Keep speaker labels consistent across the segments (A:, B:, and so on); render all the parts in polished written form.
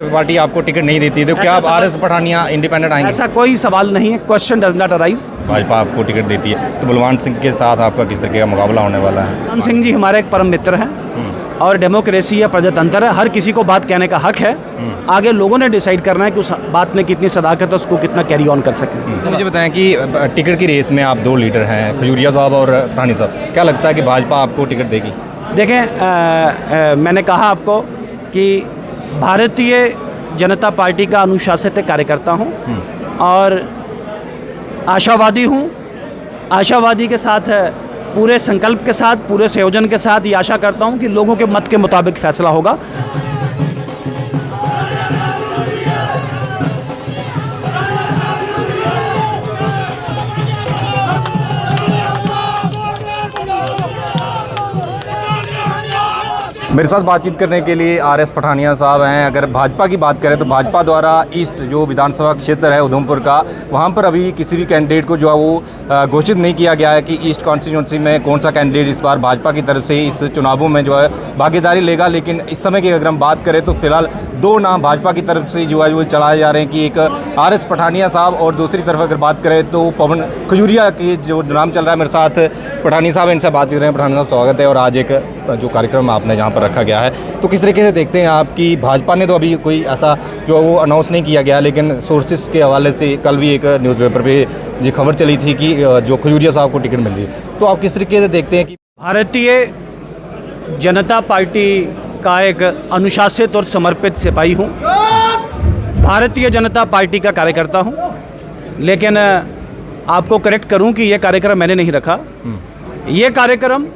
A: Party आपको ticket नहीं देती तो क्या आप आरएस पठानिया इंडिपेंडेंट आएंगे?
B: ऐसा कोई सवाल नहीं है, question does not arise.
A: Bhajpa आपको टिकट देती है तो बलवान सिंह के साथ आपका किस तरीके का मुकाबला होने वाला है?
B: बलवान सिंह जी हमारे एक परम मित्र हैं और डेमोक्रेसी या प्रजातंत्र है, हर किसी को बात कहने का हक है। आगे लोगों ने डिसाइड करना है कि उस बात में कितनी सदाकत है, उसको कितना कैरी ऑन कर सकें।
A: मुझे बताएं कि टिकट की रेस में आप दो लीडर हैं, खजूरिया साहब और पठानी साहब, क्या लगता है कि भाजपा आपको टिकट देगी?
B: देखें, मैंने कहा आपको कि भारतीय जनता पार्टी का अनुशासित कार्यकर्ता हूँ और आशावादी हूँ। आशावादी के साथ पूरे संकल्प के साथ, पूरे संयोजन के साथ ये आशा करता हूँ कि लोगों के मत के मुताबिक फैसला होगा।
A: मेरे साथ बातचीत करने के लिए आरएस पठानिया साहब हैं। अगर भाजपा की बात करें तो भाजपा द्वारा ईस्ट जो विधानसभा क्षेत्र है उधमपुर का, वहाँ पर अभी किसी भी कैंडिडेट को जो है वो घोषित नहीं किया गया है कि ईस्ट कॉन्स्टिट्यूंसी में कौन सा कैंडिडेट इस बार भाजपा की तरफ से इस चुनावों में जो है भागीदारी लेगा। लेकिन इस समय की अगर हम बात करें तो फिलहाल दो नाम भाजपा की तरफ से जो है वो चलाए जा रहे हैं कि एक आरएस पठानिया साहब और दूसरी तरफ अगर बात करें तो पवन खजूरिया के जो नाम चल रहा है। मेरे साथ पठानी साहब, इनसे बात कर रहे हैं। पठानी साहब स्वागत है। और आज एक जो कार्यक्रम आपने जहाँ पर रखा गया है तो किस तरीके से देखते हैं आप कि भाजपा ने तो अभी कोई ऐसा जो वो अनाउंस नहीं किया गया, लेकिन सोर्सेस के हवाले से कल भी एक न्यूज़पेपर पे ये खबर चली थी कि जो खजूरिया साहब को टिकट मिल रही है, तो आप किस तरीके से देखते हैं कि
B: भारतीय जनता पार्टी का एक अनुशासित और समर्पित सिपाही हूँ, भारतीय जनता पार्टी का कार्यकर्ता हूँ। लेकिन आपको करेक्ट करूँ कि ये कार्यक्रम मैंने नहीं रखा। ये कार्यक्रम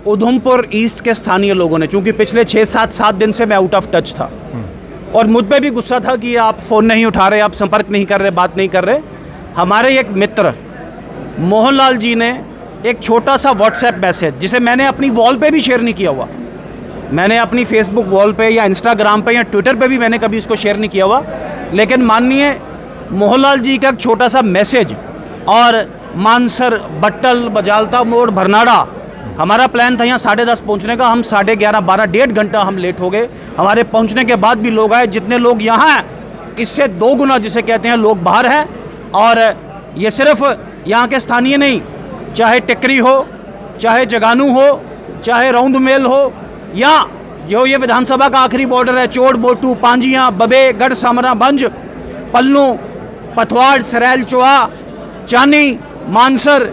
B: उधमपुर ईस्ट के स्थानीय लोगों ने, चूंकि पिछले 6-7 दिन से मैं आउट ऑफ टच था और मुझ पे भी गुस्सा था कि आप फ़ोन नहीं उठा रहे, आप संपर्क नहीं कर रहे, बात नहीं कर रहे। हमारे एक मित्र मोहनलाल जी ने एक छोटा सा व्हाट्सएप मैसेज, जिसे मैंने अपनी वॉल पे भी शेयर नहीं किया हुआ, मैंने अपनी फेसबुक वॉल पे या इंस्टाग्राम पे या ट्विटर पे भी मैंने कभी इसको शेयर नहीं किया हुआ, लेकिन माननीय मोहनलाल जी का एक छोटा सा मैसेज और मानसर, बट्टल, बजालता मोड़, बरनाड़ा, हमारा प्लान था यहाँ 10:30 पहुँचने का, हम 11:30, 12, 1.5 घंटा हम लेट हो गए। हमारे पहुँचने के बाद भी लोग आए, जितने लोग यहाँ हैं इससे 2 गुना जिसे कहते हैं लोग बाहर हैं। और ये सिर्फ यहाँ के स्थानीय नहीं, चाहे टिकरी हो, चाहे जगानू हो, चाहे राउंड मेल हो, या जो ये विधानसभा का आखिरी बॉर्डर है, चोड़ बोटू, पांजियाँ, बबे, गढ़ सामरा, बंज, पल्लू, पथवाड़, सरैल, चोहा, चानी, मानसर,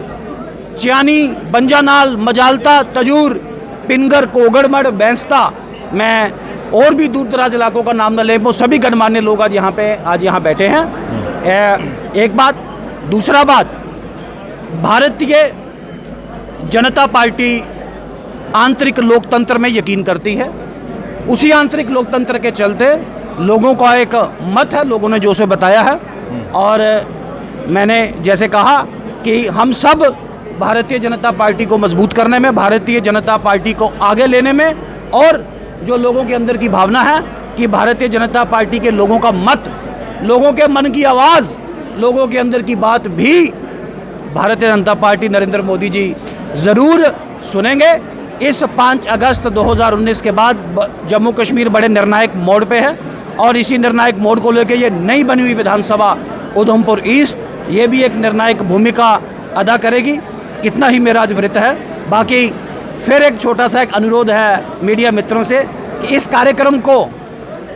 B: चियानी, बंजानाल, मजालता, तजूर, पिनगर, कोगड़मड़, बैंसता, मैं और भी दूर दराज इलाकों का नाम न ले, वो सभी गणमान्य लोग आज यहाँ बैठे हैं। एक बात। दूसरा बात, भारतीय जनता पार्टी आंतरिक लोकतंत्र में यकीन करती है। उसी आंतरिक लोकतंत्र के चलते लोगों का एक मत है, लोगों ने जो उसे बताया है। और मैंने जैसे कहा कि हम सब भारतीय जनता पार्टी को मजबूत करने में, भारतीय जनता पार्टी को आगे लेने में, और जो लोगों के अंदर की भावना है कि भारतीय जनता पार्टी के लोगों का मत, लोगों के मन की आवाज़, लोगों के अंदर की बात भी भारतीय जनता पार्टी नरेंद्र मोदी जी ज़रूर सुनेंगे। इस 5 अगस्त 2019 के बाद जम्मू कश्मीर बड़े निर्णायक मोड़ पे है और इसी निर्णायक मोड़ को लेकर ये नई बनी हुई विधानसभा उधमपुर ईस्ट, ये भी एक निर्णायक भूमिका अदा करेगी। इतना ही मेरा आज व्रत है। बाकी फिर एक छोटा सा एक अनुरोध है मीडिया मित्रों से कि इस कार्यक्रम को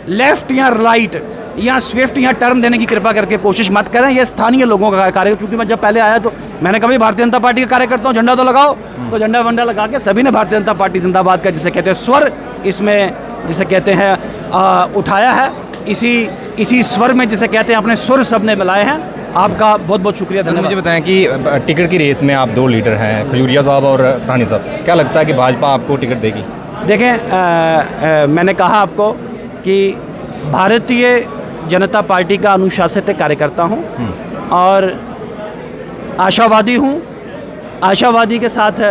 B: लेफ़्ट या राइट या स्विफ्ट या टर्न देने की कृपा करके कोशिश मत करें। ये स्थानीय लोगों का कार्यक्रम, क्योंकि मैं जब पहले आया तो मैंने कभी भारतीय जनता पार्टी का कार्यकर्ता हूँ, झंडा तो लगाओ, तो झंडा वंडा लगा के सभी ने भारतीय जनता पार्टी जिंदाबाद का जिसे कहते हैं स्वर, इसमें जिसे कहते हैं उठाया है। इसी स्वर में जिसे कहते हैं अपने सुर सब ने मिलाए हैं। आपका बहुत बहुत शुक्रिया।
A: धन्यवाद। मुझे बताएं कि टिकट की रेस में आप दो लीडर हैं, खजूरिया साहब और पठानी साहब, क्या लगता है कि भाजपा आपको टिकट देगी?
B: देखें, मैंने कहा आपको कि भारतीय जनता पार्टी का अनुशासित कार्यकर्ता हूँ और आशावादी हूँ। आशावादी के साथ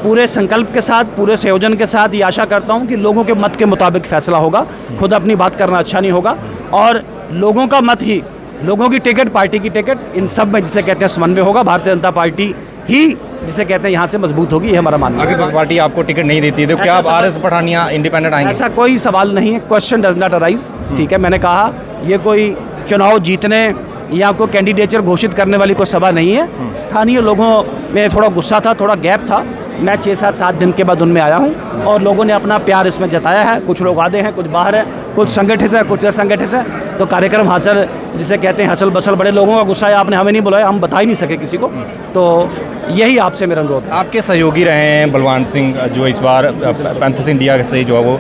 B: पूरे संकल्प के साथ, पूरे संयोजन के साथ ये आशा करता हूँ कि लोगों के मत के मुताबिक फैसला होगा। खुद अपनी बात करना अच्छा नहीं होगा और लोगों का मत ही, लोगों की टिकट, पार्टी की टिकट, इन सब में जिसे कहते हैं समन्वय होगा। भारतीय जनता पार्टी ही जिसे कहते हैं यहाँ से मजबूत होगी, ये हमारा मानना है।
A: अगर पार्टी आपको टिकट नहीं देती तो क्या आप
B: ऐसा
A: आर.एस. पठानिया इंडिपेंडेंट आएंगे?
B: ऐसा कोई सवाल नहीं है, क्वेश्चन डज नॉट अराइज। ठीक है, मैंने कहा ये कोई चुनाव जीतने या आपको कैंडिडेचर घोषित करने वाली कोई सभा नहीं है। स्थानीय लोगों में थोड़ा गुस्सा था, थोड़ा गैप था। मैं 6-7 दिन के बाद उनमें आया हूँ और लोगों ने अपना प्यार इसमें जताया है। कुछ लोग आधे हैं, कुछ बाहर है, कुछ संगठित है, कुछ असंगठित है। तो कार्यक्रम हासिल जिसे कहते हैं हसल बसल, बड़े लोगों का गुस्सा है, आपने हमें नहीं बुलाया, हम बता ही नहीं सके किसी को। तो यही आपसे मेरा अनुरोध है।
A: आपके सहयोगी रहे हैं बलवान सिंह, जो इस बार पैंथर्स इंडिया से जो है वो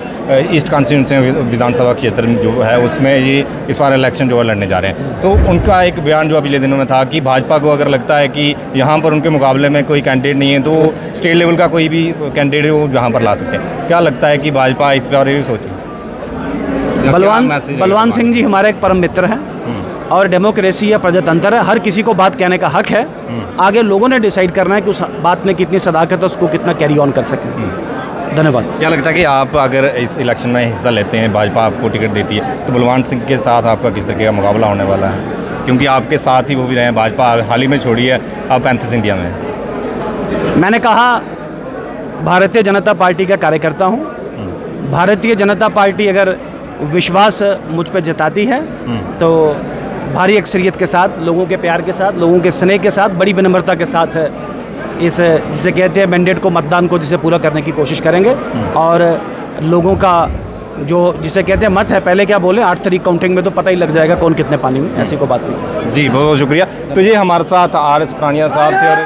A: ईस्ट कॉन्स्टिट्यूंसी विधानसभा क्षेत्र में जो है उसमें ये इस बार इलेक्शन जो है लड़ने जा रहे हैं। तो उनका एक बयान जो पिछले दिनों में था कि भाजपा को अगर लगता है कि यहाँ पर उनके मुकाबले में कोई कैंडिडेट नहीं है तो स्टेट लेवल का कोई भी कैंडिडेट वो यहाँ पर ला सकते हैं। क्या लगता है कि भाजपा इस बारे में सोचे?
B: बलवान सिंह जी हमारे एक परम मित्र हैं और डेमोक्रेसी या प्रजातंत्र है, हर किसी को बात कहने का हक है। आगे लोगों ने डिसाइड करना है कि उस बात में कितनी सदाकत है, उसको कितना कैरी ऑन कर सकें। धन्यवाद।
A: क्या लगता है कि आप अगर इस इलेक्शन में हिस्सा लेते हैं, भाजपा आपको टिकट देती है, तो बलवान सिंह के साथ आपका किस तरीके का मुकाबला होने वाला है? क्योंकि आपके साथ ही वो भी रहे हैं, भाजपा हाल ही में छोड़ी है, आप पैंथर्स इंडिया में।
B: मैंने कहा भारतीय जनता पार्टी का कार्यकर्ता हूँ। भारतीय जनता पार्टी अगर विश्वास मुझ पर जताती है तो भारी अक्सरियत के साथ, लोगों के प्यार के साथ, लोगों के स्नेह के साथ, बड़ी विनम्रता के साथ इस जिसे कहते हैं मैंडेट को, मतदान को जिसे पूरा करने की कोशिश करेंगे। और लोगों का जो जिसे कहते हैं मत है, पहले क्या बोले 8 तारीख काउंटिंग में तो पता ही लग जाएगा कौन कितने पानी में, ऐसी कोई बात नहीं।
A: जी बहुत बहुत शुक्रिया। तो ये हमारे साथ आर.एस. पठानिया साहब थे और